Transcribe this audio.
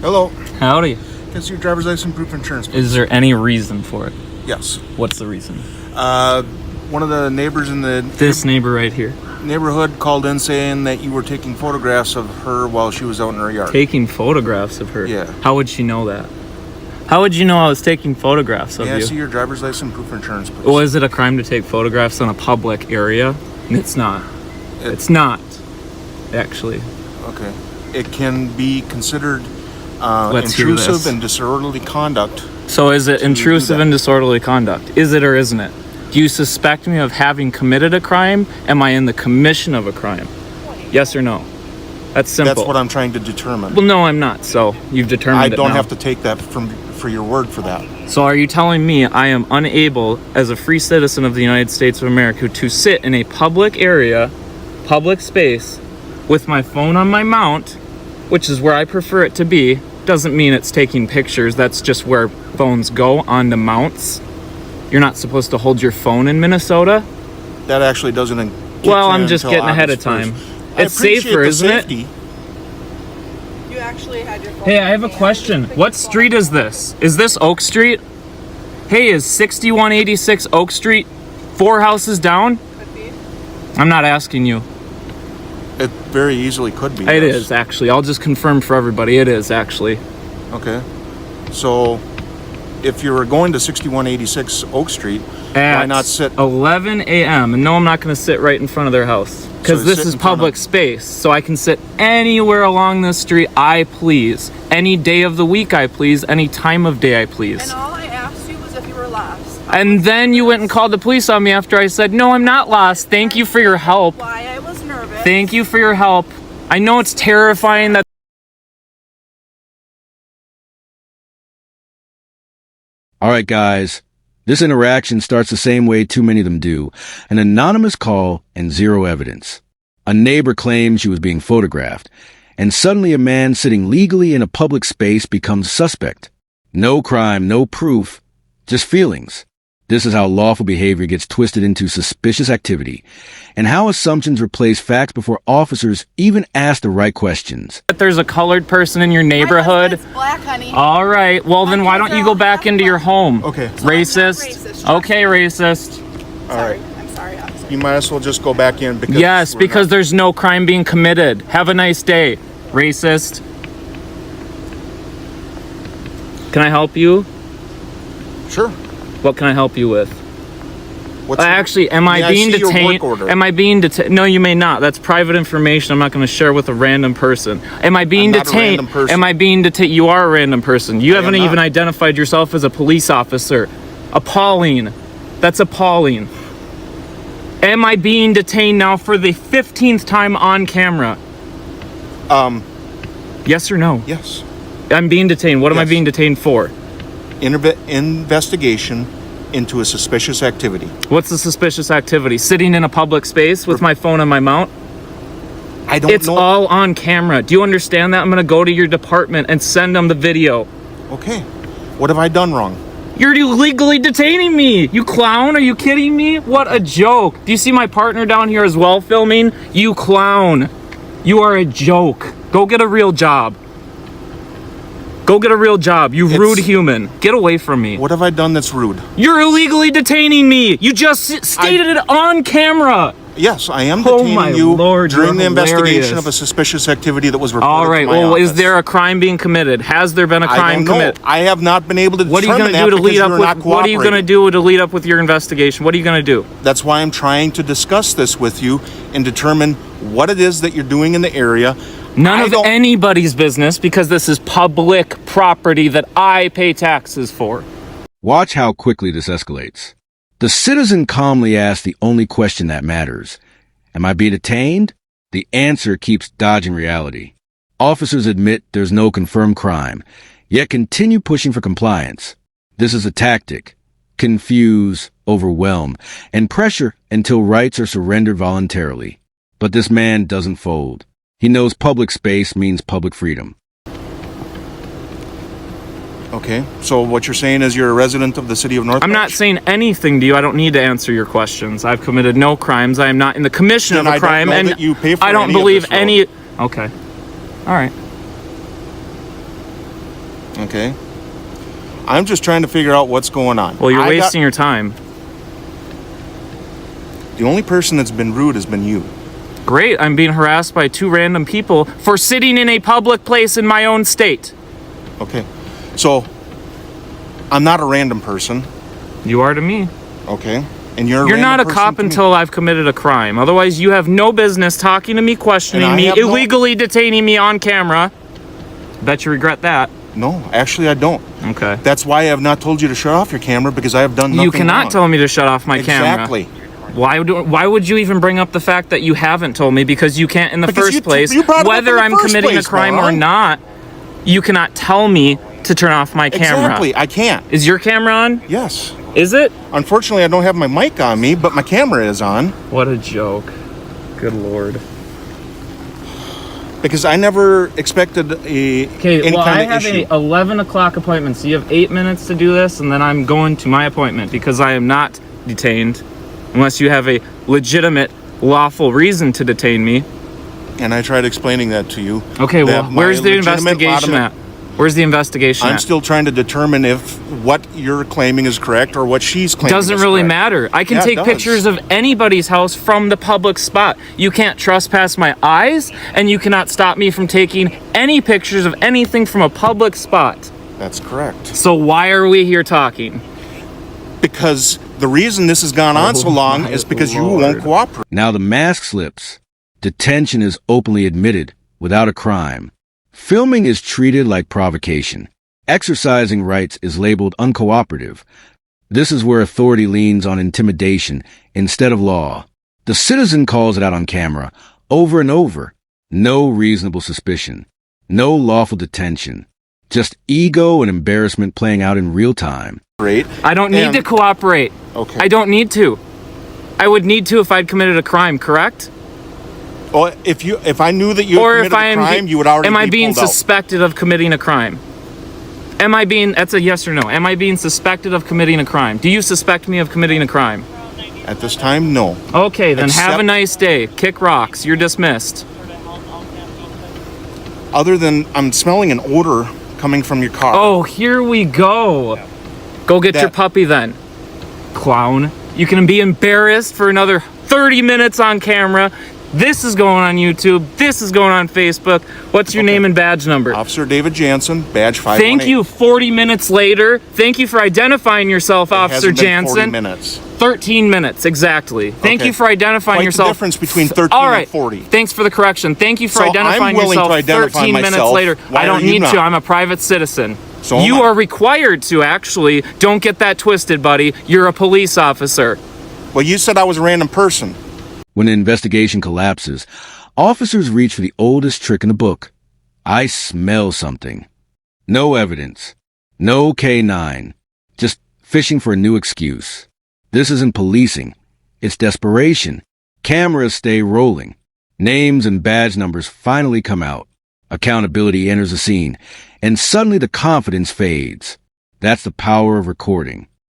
Hello. Howdy. Can I see your driver's license, proof of insurance, please? Is there any reason for it? Yes. What's the reason? One of the neighbors in the This neighbor right here. neighborhood called in saying that you were taking photographs of her while she was out in her yard. Taking photographs of her? Yeah. How would she know that? How would you know I was taking photographs of May I you? see your driver's license, proof of insurance, please? Well, is it a crime to take photographs in a public area? It's not. It's not, actually. Okay. It can be considered Let's hear this. intrusive and disorderly conduct. So is it intrusive that. and disorderly conduct? Is it or isn't it? Do you suspect me of having committed a crime? Am I in the commission of a crime? Yes or no? That's simple. That's what I'm trying to determine. Well, no, I'm not. So you've determined I don't it now. have to take that for your word for that. So are you telling me I am unable, as a free citizen of the United States of America, to sit in a public area, public space, with my phone on my mount, which is where I prefer it to be? Doesn't mean it's taking pictures. That's just where phones go, on the mounts. You're not supposed to hold your phone in Minnesota? That actually doesn't. Well, I'm just getting ahead of time. It's safer, isn't it? You actually had your phone. Hey, I have a question. What street is this? Is this Oak Street? Hey, is 6186 Oak Street 4 houses down? Could be. I'm not asking you. It very easily could be. It yes. is, actually. I'll just confirm for everybody. It is, actually. Okay. So, if you were going to 6186 Oak Street, why not sit? 11 a.m. And no, I'm not going to sit right in front of their house. Because So this sit is in front public space. So I can sit anywhere along this street I please. Any day of the week I please. Any time of day I please. And all I asked you was if you were lost. And then you went and called the police on me after I said, no, I'm not lost. Thank you for your help. Why I was nervous. Thank you for your help. I know it's terrifying that. All right, guys. This interaction starts the same way too many of them do. An anonymous call and zero evidence. A neighbor claims she was being photographed. And suddenly a man sitting legally in a public space becomes suspect. No crime, no proof, just feelings. This is how lawful behavior gets twisted into suspicious activity, and how assumptions replace facts before officers even ask the right questions. There's a colored person in your My neighborhood. husband's black, honey. All right. Well, then why don't you go back into your home? Okay. So I'm not Racist. racist, Okay, racist. All right. I'm sorry. You might as well just go back in because. Yes, we're because not- there's no crime being committed. Have a nice day. Racist. Can I help you? Sure. What can I help you with? What's your- Actually, am May I being see your work detained? order? Am I being detained? No, you may not. That's private information. I'm not going to share with a random person. Am I being I'm not a detained? random person. Am I being detained? You are a random person. You I am haven't even not. identified yourself as a police officer. Appalling. That's appalling. Am I being detained now for the 15th time on camera? Yes or no? Yes. I'm being detained. What am I Yes. being detained for? Investigation into a suspicious activity. What's the suspicious activity? Sitting in a public space with my phone on my mount? I don't It's know. all on camera. Do you understand that? I'm going to go to your department and send them the video. Okay. What have I done wrong? You're illegally detaining me. You clown. Are you kidding me? What a joke. Do you see my partner down here as well filming? You clown. You are a joke. Go get a real job. Go get a real job. You rude human. Get away from me. What have I done that's rude? You're illegally detaining me. You just stated it on camera. Yes, I am Oh detaining my you Lord, during you're the investigation hilarious. of a suspicious activity that was reported All right. to my Well, office. is there a crime being committed? Has there been a I crime don't know. committed? I have not been able to What are you determine going to do that to lead because up you're not with? What are you going to cooperating. do to lead up with your investigation? What are you going to do? That's why I'm trying to discuss this with you and determine what it is that you're doing in the area. None I of don't- anybody's business, because this is public property that I pay taxes for. Watch how quickly this escalates. The citizen calmly asks the only question that matters. Am I being detained? The answer keeps dodging reality. Officers admit there's no confirmed crime, yet continue pushing for compliance. This is a tactic. Confuse, overwhelm, and pressure until rights are surrendered voluntarily. But this man doesn't fold. He knows public space means public freedom. Okay, so what you're saying is you're a resident of the city of North I'm not saying anything to you. I don't need to answer your questions. I've committed no crimes. I am not in the commission Then of a I don't crime, know and that you pay for I don't any of believe this road. any. Okay. All right. Okay? I'm just trying to figure out what's going on. Well, you're wasting your time. The only person that's been rude has been you. Great, I'm being harassed by 2 random people for sitting in a public place in my own state. Okay. So, I'm not a random person. You are to me. Okay? And you're not a cop until I've committed a crime. Otherwise, you have no business talking to me, questioning me, illegally detaining me on camera. Bet you regret that. No, actually I don't. Okay. That's why I have not told you to shut off your camera, because I have done nothing You cannot wrong. tell me to shut off my camera. Exactly. Why would you even bring up the fact that you haven't told me? Because you can't in the first place. You brought it up Whether in the I'm first committing place, a crime moron. or not, you cannot tell me to turn off my camera. Exactly, I can't. Is your camera on? Yes. Is it? Unfortunately, I don't have my mic on me, but my camera is on. What a joke. Good Lord. Because I never expected any Okay, well, kind I of have issue. a 11 o'clock appointment, so you have 8 minutes to do this, and then I'm going to my appointment because I am not detained unless you have a legitimate, lawful reason to detain me. And I tried explaining that to you. Okay, well, that my where's the legitimate investigation at? Where's the investigation I'm at? still trying to determine if what you're claiming is correct or what she's claiming Doesn't is really correct. matter. I can Yeah, it take does. pictures of anybody's house from the public spot. You can't trespass my eyes, and you cannot stop me from taking any pictures of anything from a public spot. That's correct. So why are we here talking? Because the reason this has gone on so long my is because you Lord. won't cooperate. Now the mask slips. Detention is openly admitted without a crime. Filming is treated like provocation. Exercising rights is labeled uncooperative. This is where authority leans on intimidation instead of law. The citizen calls it out on camera over and over. No reasonable suspicion. No lawful detention. Just ego and embarrassment playing out in real time. I don't need to cooperate. Okay. I don't need to. I would need to if I'd committed a crime, correct? Well, if I knew that you Or had if committed I a crime, you would already am I be being pulled out. suspected of committing a crime? That's a yes or no. Am I being suspected of committing a crime? Do you suspect me of committing a crime? At this time, no. Okay, then have a Except- nice day. Kick rocks. You're dismissed. Other than I'm smelling an odor coming from your car. Oh, here we go. Go get your puppy then, clown. You can be embarrassed for another 30 minutes on camera. This is going on YouTube. This is going on Facebook. What's your name and badge number? Officer David Jansen, badge 518. Thank you. 40 minutes later. Thank you for identifying yourself, Officer Hasn't been 40 Jansen. minutes. 13 minutes, exactly. Thank Okay. you for identifying Quite yourself. the difference between 13 All right. and 40. Thanks for the correction. Thank you for So I'm identifying willing yourself to identify 13 minutes myself. later. Why I are don't you need not? to. I'm a private citizen. So am you I. are required to, actually. Don't get that twisted, buddy. You're a police officer. Well, you said I was a random person. When an investigation collapses, officers reach for the oldest trick in the book. I smell something. No evidence. No K9. Just fishing for a new excuse. This isn't policing. It's desperation. Cameras stay rolling. Names and badge numbers finally come out. Accountability enters the scene, and suddenly the confidence fades. That's the power of recording.